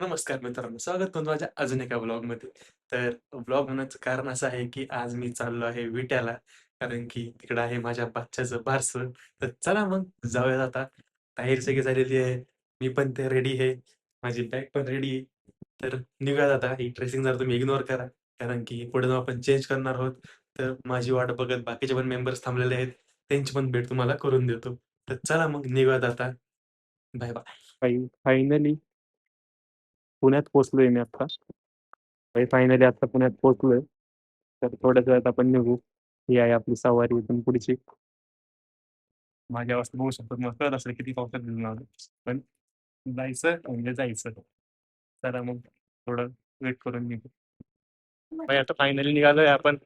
नमस्कार मित्रांनो, स्वागत तुमचं माझ्या अजून एका व्लॉगमध्ये. तर व्लॉग होण्याचं कारण असं आहे, की आज मी चाललो आहे विट्याला. कारण की तिकडं आहे माझ्या बाच्याचं बारसं. तर चला मग जाऊयात आता. तयारी सगळी झालेली आहे. मी पण ते रेडी आहे. माझी बॅग पण रेडी आहे. तर निघूयात आता. ही ड्रेसिंग जरा तुम्ही इग्नोर करा. कारण की पुढे जाऊन आपण चेंज करणार आहोत. तर माझी वाट बघत बाकीचे पण मेंबर्स थांबलेले आहेत. त्यांची पण भेट तुम्हाला करून देतो. तर चला मग निघूयात आता. Bye bye. फायनली पुण्यात पोहोचलोय मी आता. फायनली आता पुण्यात पोहोचलोय. तर थोड्याच वेळात आपण निघू. ही आहे आपली सवारी इथून पुढची. माझ्या अवस्था बघू शकतो. मग कळत असेल किती पावसात भिजून आलो. पण जायचं म्हणजे जायचं. चला मग थोडं वेट करून निघू. आता फायनली निघालोय आपण.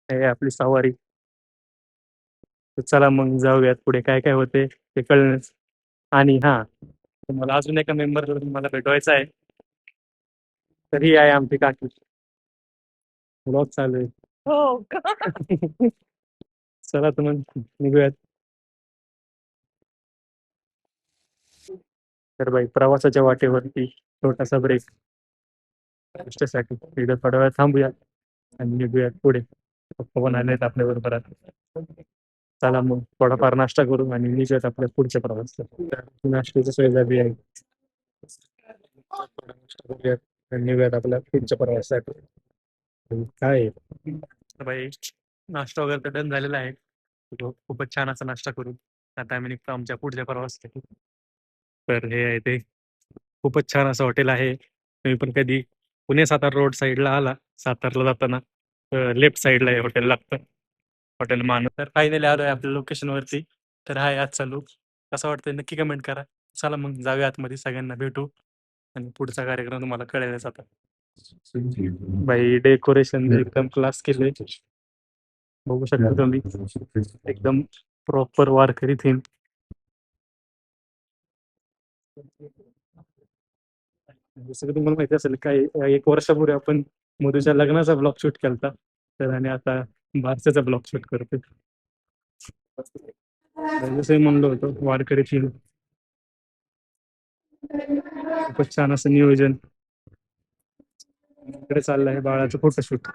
हे आहे आपली सवारी. तर चला मग जाऊयात पुढे काय काय होते ते कळणंच. आणि हा, मला अजून एका मेंबर मला भेटवायचा आहे. तर ही आहे आमची काकी. ब्लॉग चालू आहे. हो का? चला तर मग निघूयात. तर बाई प्रवासाच्या वाटेवरती छोटासा ब्रेक गोष्टीसाठी एकदा थोडा वेळ थांबूया आणि निघूयात पुढे. पप्पा पण आले आहेत आपल्या बरोबर. चला मग थोडाफार नाश्ता करू आणि निघूयात आपल्या पुढच्या प्रवास. नाश्त्याची सोय झाली आहे. थोडा नाश्ता करूयात आणि निघूयात आपल्या पुढच्या प्रवासासाठी. काय आहे? तर बाई नाश्ता वगैरे तर डन झालेला आहे. खूपच छान असा नाश्ता करू. आता आम्ही निघतो आमच्या पुढच्या प्रवासासाठी. तर हे आहे ते खूपच छान असं हॉटेल आहे. तुम्ही पण कधी पुणे सातारा रोड साईडला आला, सातारला जाताना लेफ्ट साईडला हे हॉटेल लागतं. हॉटेल मानव. तर फायनली आलो आहे आपल्या लोकेशनवरती. तर हाय आजचा लुक कसा वाटतंय नक्की कमेंट करा. चला मग जाऊया आतमध्ये, सगळ्यांना भेटू आणि पुढचा कार्यक्रम तुम्हाला कळेलच आता. बाई डेकोरेशन एकदम क्लास केले. बघू शकता तुम्ही, एकदम प्रॉपर वारकरी थीम. जसं की तुम्हाला माहिती असेल काय, 1 वर्षापूर्वी आपण मधूच्या लग्नाचा ब्लॉग शूट केलता. तर आणि आता बारसाचा ब्लॉग शूट करतोय. जसं मी म्हणलो होतो वारकरी थीम. खूपच छान असं नियोजन. इकडे चाललं आहे बाळाचं फोटोशूट.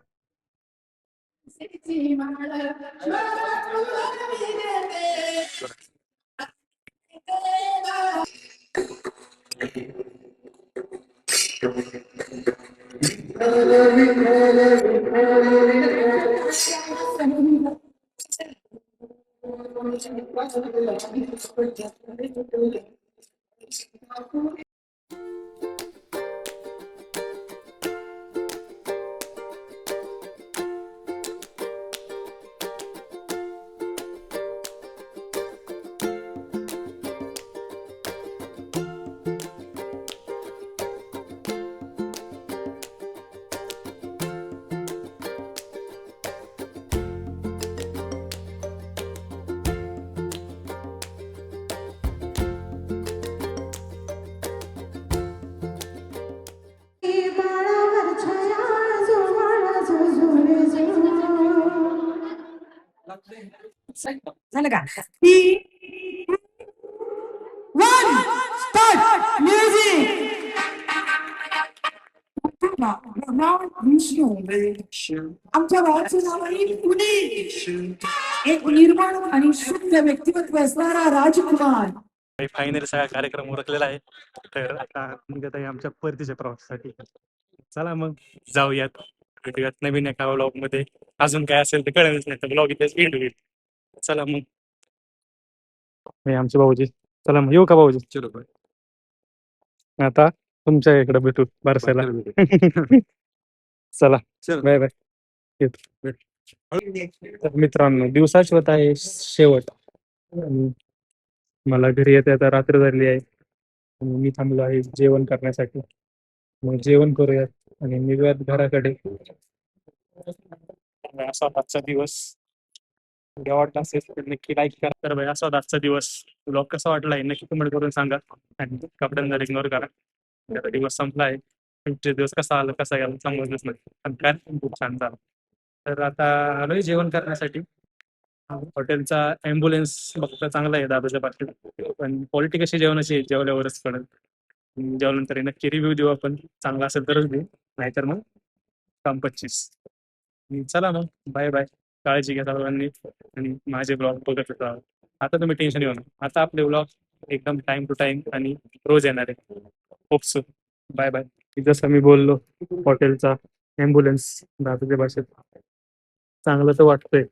झालं का? 3, 2, 1 स्टार्ट म्युझिक. आमच्या भावाचं नाव आहे पुणे. एक निर्माण आणि शुद्ध व्यक्तिमत्व असणारा राजकुमार. फायनली सगळा कार्यक्रम उरकलेला आहे. तर आता निघत आहे आमच्या परतीच्या प्रवासासाठी. चला मग जाऊयात, भेटूयात नवीन एका ब्लॉग मध्ये. अजून काय असेल तर कळेलच, नाही तर ब्लॉग इथेच एंड होईल. चला मग, हे आमचे भाऊजी. चला मग येऊ का भाऊजी? चलो बाय. आता तुमच्या इकडे भेटू बारसाला. चला बाय बाय. येतो. तर मित्रांनो, दिवसाची होत आहे शेवट. आणि मला घरी येते आता रात्र झाली आहे. आणि मी थांबलो आहे जेवण करण्यासाठी. मग जेवण करूयात आणि निघूयात घराकडे. असा आजचा दिवस. उद्या वाटला असेल तर नक्की लाईक करा. तर भाई असा आजचा दिवस. ब्लॉग कसा वाटलाय नक्की कमेंट करून सांगा. आणि कपड्यांना इग्नोर करा. आता दिवस संपला आहे. तुमचे दिवस कसा आला कसा गेला समजलंच नाही. पण काय खूप छान झाला. तर आता आलोय जेवण करण्यासाठी. हॉटेलचा ॲम्ब्युलन्स बघता चांगला आहे दादाच्या पाठी. पण क्वालिटी कशी जेवणाची जेवल्यावरच कळेल. जेवल्यानंतर नक्की रिव्ह्यू देऊ आपण. चांगला असेल तरच देऊ, नाहीतर मग काम 25. चला मग बाय बाय. काळजी घ्या सर्वांनी आणि माझे ब्लॉग बघत होता. आता तुम्ही टेन्शन घेऊ नका. आता आपले ब्लॉग एकदम टाइम टू टाइम आणि रोज येणार आहे. Hope so. Bye bye. जसं मी बोललो हॉटेलचा ॲम्ब्युलन्स धातूच्या भाषेत चांगलं तर वाटतंय.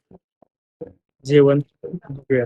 जेवण बघूया.